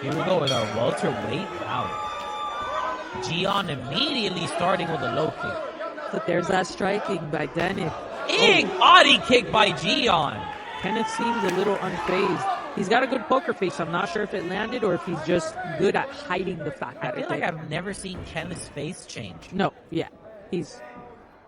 Here we go with our welterweight bout. Gian immediately starting with a low kick. But there's that striking by Dennis. Big body kick by Gian. Kenneth seems a little unfazed. He's got a good poker face. I'm not sure if it landed or if he's just good at hiding the fact that I feel like I've never seen Kenneth's face change. No, yeah. He's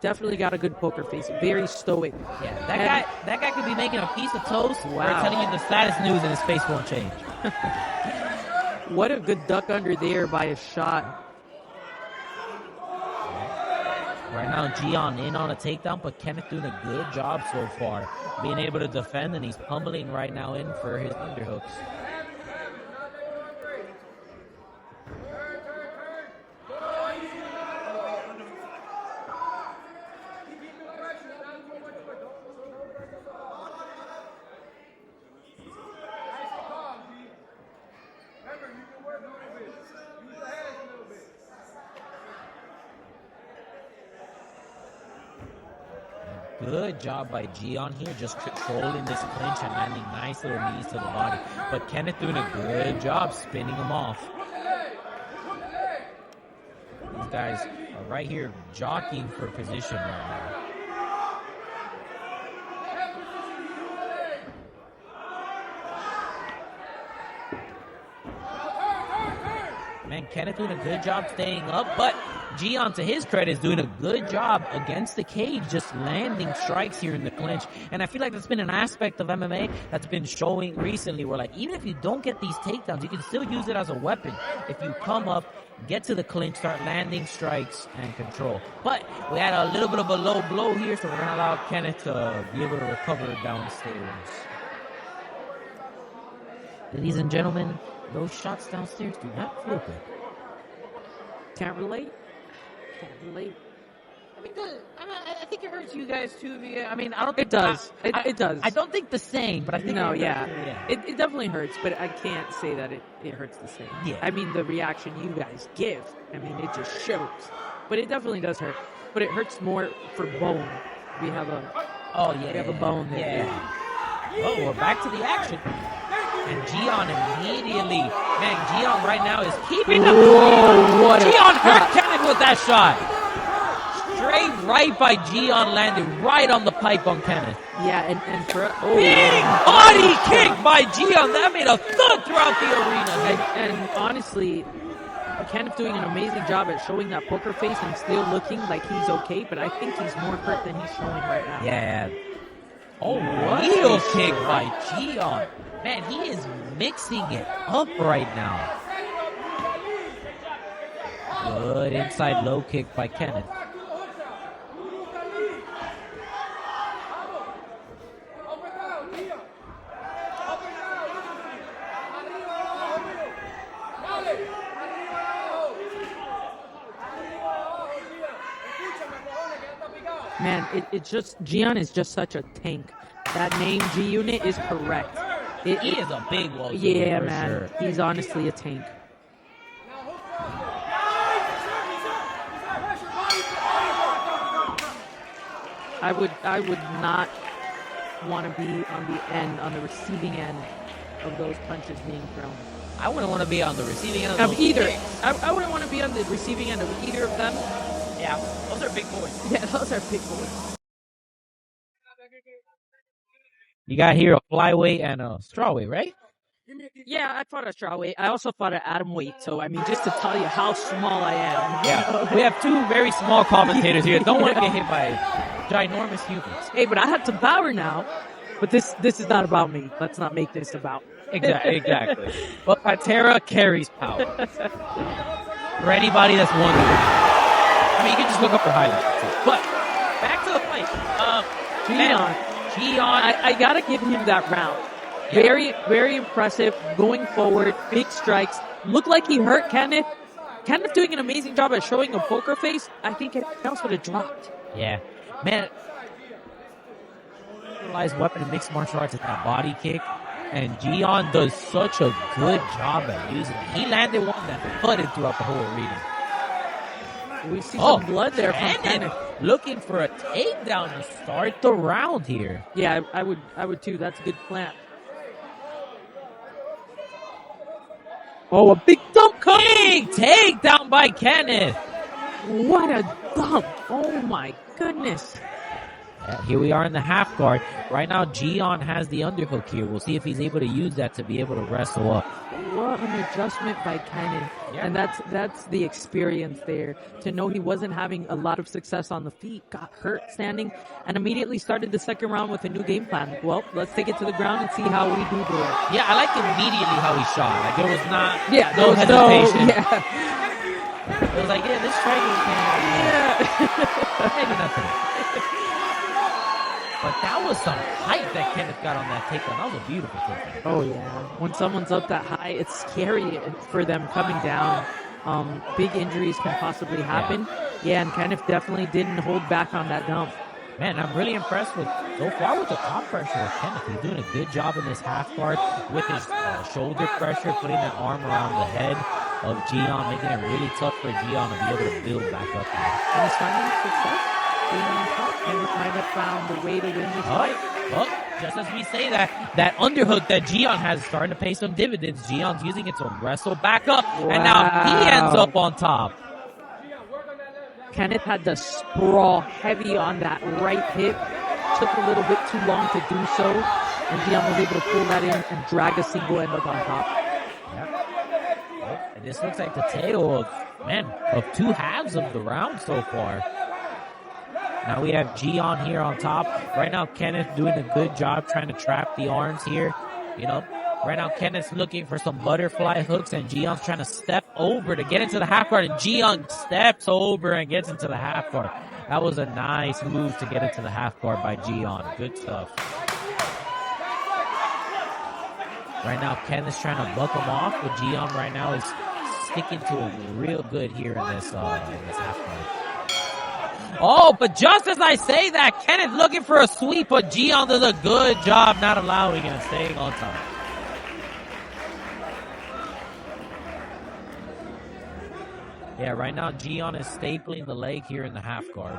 definitely got a good poker face. Very stoic. Yeah, that guy could be making a piece of toast or telling you the status news and his face won't change. What a good duck under there by a shot. Right now, Gian in on a takedown, but Kenneth doing a good job so far. Being able to defend, and he's pummeling right now in for his underhooks. Good job by Gian here, just controlling this clinch and landing nice little knees to the body. But Kenneth doing a good job spinning him off. These guys are right here jockeying for position right now. Man, Kenneth doing a good job staying up, but Gian, to his credit, is doing a good job against the cage, just landing strikes here in the clinch. And I feel like that's been an aspect of MMA that's been showing recently where, like, even if you don't get these takedowns, you can still use it as a weapon. If you come up, get to the clinch, start landing strikes and control. But we had a little bit of a low blow here, so we're going to allow Kenneth to be able to recover downstairs. Ladies and gentlemen, those shots downstairs do not feel good. Can't relate. I mean, I think it hurts you guys too. I mean, I don't think it does. It does. I don't think the same, but I think it definitely hurts. But I can't say that it hurts the same. Yeah. I mean, the reaction you guys give, I mean, it just shows. But it definitely does hurt. But it hurts more for bone. We have a bone there. Yeah. Oh, we're back to the action. And Gian immediately, man, Gian right now is keeping the Gian hurt Kenneth with that shot. Straight right by Gian, landed right on the pipe on Kenneth. Yeah, and for big body kick by Gian. That made a thud throughout the arena. And honestly, Kenneth doing an amazing job at showing that poker face and still looking like he's okay, but I think he's more hurt than he's showing right now. Yeah. Oh, heel kick by Gian. Man, he is mixing it up right now. Good inside low kick by Kenneth. Man, it's just, Gian is just such a tank. That name, G-Unit, is correct. He is a big one. Yeah, man. Sure. He's honestly a tank. I would not want to be on the receiving end of those punches being thrown. I wouldn't want to be on the receiving end of either. I wouldn't want to be on the receiving end of either of them. Yeah, those are big boys. Yeah, those are big boys. You got here a flyweight and a strawweight, right? Yeah, I fought a strawweight. I also fought an atomweight. So, I mean, just to tell you how small I am. Yeah, we have two very small commentators here. Don't want to get hit by ginormous humans. Hey, but I have some power now. But this is not about me. Let's not make this about. Exactly. But Patera carries power. For anybody that's wondering. I mean, you can just look up her highlights. But back to the fight. Gian, I gotta give him that round. Very, very impressive. Going forward, big strikes. Looked like he hurt Kenneth. Kenneth doing an amazing job at showing a poker face. I think everything else would have dropped. Yeah, man. Utilized weapon in mixed martial arts is that body kick, and Gian does such a good job at using it. He landed one that thudded throughout the whole arena. We see some blood there from Kenneth. Looking for a takedown to start the round here. Yeah, I would too. That's a good plan. Oh, a big dump coming. Big takedown by Kenneth. What a dump. Oh, my goodness. Here we are in the half guard. Right now, Gian has the underhook here. We'll see if he's able to use that to be able to wrestle up. What an adjustment by Kenneth. Yeah. And that's the experience there. To know he wasn't having a lot of success on the feet, got hurt standing, and immediately started the second round with a new game plan. Well, let's take it to the ground and see how we do there. Yeah, I liked immediately how he shot. Like, there was not no hesitation. Yeah. It was like, this striker maybe nothing. But that was some height that Kenneth got on that takedown. That was a beautiful takedown. Oh, yeah. When someone's up that high, it's scary for them coming down. Big injuries can possibly happen. Yeah, and Kenneth definitely didn't hold back on that dump. Man, I'm really impressed so far with the top pressure of Kenneth. He's doing a good job in this half guard with his shoulder pressure, putting that arm around the head of Gian, making it really tough for Gian to be able to build back up here. And he's finding success. Kenneth might have found the way to win this fight. Just as we say that underhook that Gian has is starting to pay some dividends. Gian's using it to wrestle back up, and now he ends up on top. Kenneth had to sprawl heavy on that right hip. Took a little bit too long to do so, and Gian was able to pull that in and drag a single end up on top. And this looks like the tale of two halves of the round so far. Now we have Gian here on top. Right now, Kenneth doing a good job trying to trap the arms here. Right now, Kenneth's looking for some butterfly hooks, and Gian's trying to step over to get into the half guard, and Gian steps over and gets into the half guard. That was a nice move to get into the half guard by Gian. Good stuff. Right now, Kenneth's trying to buck him off, but Gian right now is sticking to him real good here in this half guard. Oh, but just as I say that, Kenneth looking for a sweep, but Gian does a good job not allowing it and staying on top. Yeah, right now Gian is stapling the leg here in the half guard.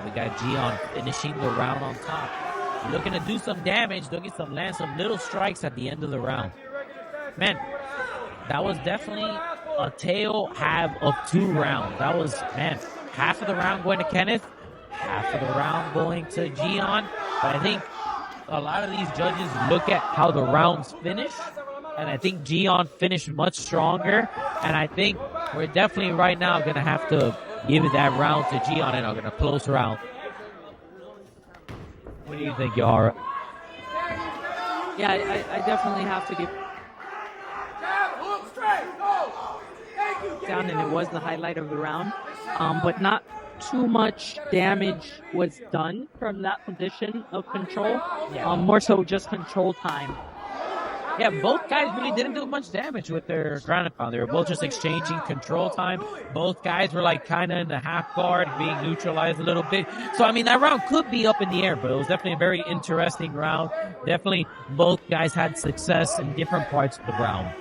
We got Gian finishing the round on top. Looking to do some damage, land some little strikes at the end of the round. Man, that was definitely a tail half of two rounds. That was, half of the round going to Kenneth, half of the round going to Gian. But I think a lot of these judges look at how the rounds finish, and I think Gian finished much stronger. And I think we're definitely right now going to have to give it that round to Gian in a close round. What do you think, Yara? Yeah, I definitely have to give down, and it was the highlight of the round. But not too much damage was done from that position of control. More so just control time. Yeah, both guys really didn't do much damage with their ground and pound. They were both just exchanging control time. Both guys were kind of in the half guard, being neutralized a little bit. So, that round could be up in the air, but it was definitely a very interesting round. Definitely both guys had success in different parts of the round.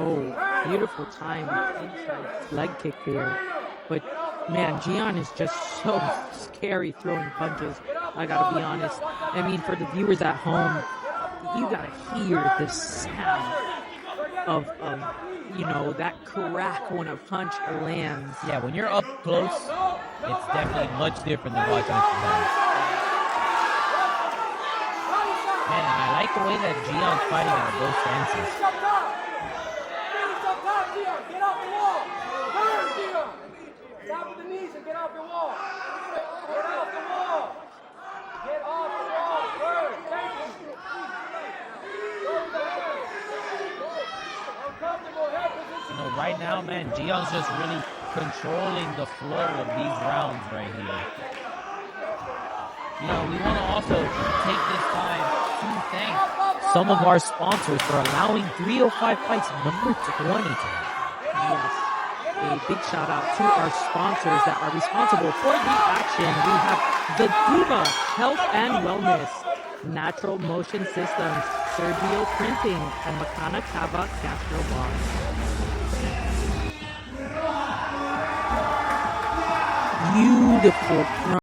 Oh, beautiful time. Inside leg kick there. But, man, Gian is just so scary throwing punches. I gotta be honest. For the viewers at home, you gotta hear the sound of that crack when a punch lands. Yeah, when you're up close, it's definitely much different than watching it from home. Man, I like the way that Gion's fighting out of both stances. Right now, man, Gion's just really controlling the flow of these rounds right here. We want to also take this time to thank some of our sponsors for allowing 305 Fights number 20 tonight. Yes. A big shout out to our sponsors that are responsible for the action. We have the Duma Health and Wellness, Natural Motion Systems, Sergio Printing, and Makana Kava Gastro Box. Beautiful